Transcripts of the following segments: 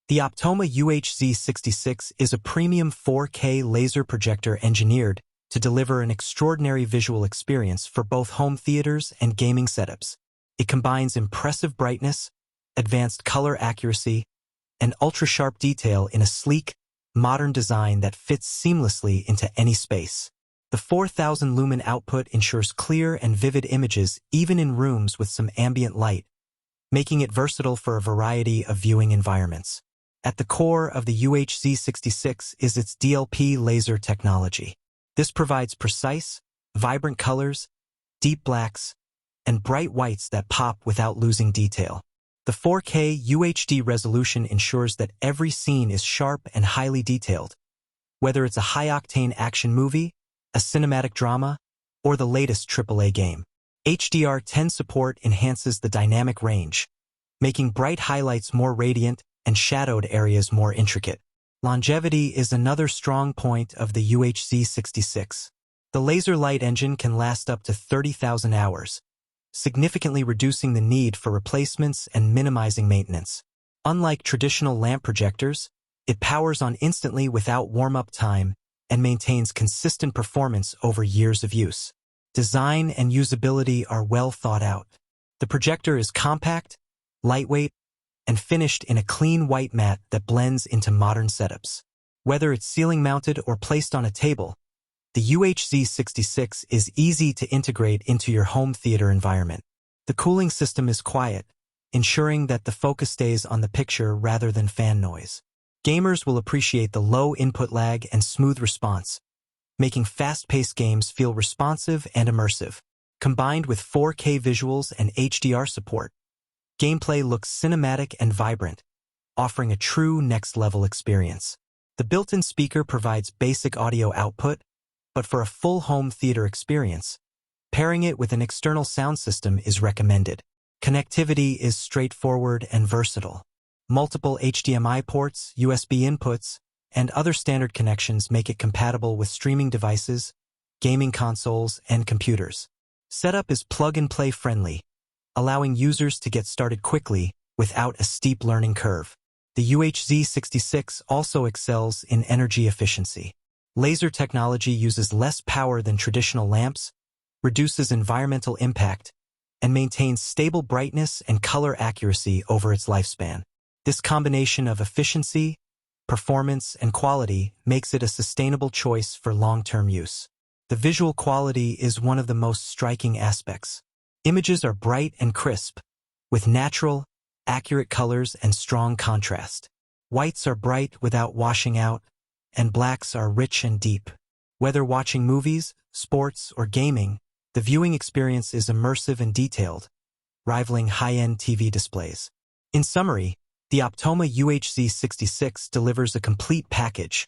The Optoma UHZ66 is a premium 4K laser projector engineered to deliver an extraordinary visual experience for both home theaters and gaming setups. It combines impressive brightness, advanced color accuracy, and ultra-sharp detail in a sleek, modern design that fits seamlessly into any space. The 4,000 lumen output ensures clear and vivid images even in rooms with some ambient light, making it versatile for a variety of viewing environments. At the core of the UHZ66 is its DLP laser technology. This provides precise, vibrant colors, deep blacks, and bright whites that pop without losing detail. The 4K UHD resolution ensures that every scene is sharp and highly detailed, whether it's a high-octane action movie, a cinematic drama, or the latest AAA game. HDR10 support enhances the dynamic range, making bright highlights more radiant and shadowed areas more intricate. Longevity is another strong point of the UHZ66. The laser light engine can last up to 30,000 hours, significantly reducing the need for replacements and minimizing maintenance. Unlike traditional lamp projectors, it powers on instantly without warm-up time and maintains consistent performance over years of use. Design and usability are well thought out. The projector is compact, lightweight, and finished in a clean white matte that blends into modern setups. Whether it's ceiling-mounted or placed on a table, the UHZ66 is easy to integrate into your home theater environment. The cooling system is quiet, ensuring that the focus stays on the picture rather than fan noise. Gamers will appreciate the low input lag and smooth response, making fast-paced games feel responsive and immersive. Combined with 4K visuals and HDR support, gameplay looks cinematic and vibrant, offering a true next-level experience. The built-in speaker provides basic audio output, but for a full home theater experience, pairing it with an external sound system is recommended. Connectivity is straightforward and versatile. Multiple HDMI ports, USB inputs, and other standard connections make it compatible with streaming devices, gaming consoles, and computers. Setup is plug-and-play friendly, allowing users to get started quickly without a steep learning curve. The UHZ66 also excels in energy efficiency. Laser technology uses less power than traditional lamps, reduces environmental impact, and maintains stable brightness and color accuracy over its lifespan. This combination of efficiency, performance, and quality makes it a sustainable choice for long-term use. The visual quality is one of the most striking aspects. Images are bright and crisp, with natural, accurate colors and strong contrast. Whites are bright without washing out, and blacks are rich and deep. Whether watching movies, sports, or gaming, the viewing experience is immersive and detailed, rivaling high-end TV displays. In summary, the Optoma UHZ66 delivers a complete package: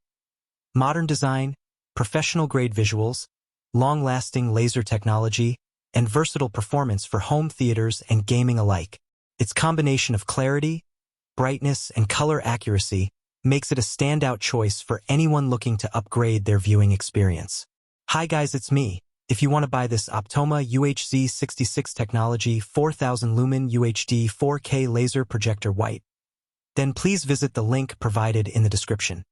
modern design, professional-grade visuals, long-lasting laser technology, and versatile performance for home theaters and gaming alike. Its combination of clarity, brightness, and color accuracy makes it a standout choice for anyone looking to upgrade their viewing experience. Hi guys, it's me. If you want to buy this Optoma UHZ66 technology 4000 lumen UHD 4K laser projector white, then please visit the link provided in the description.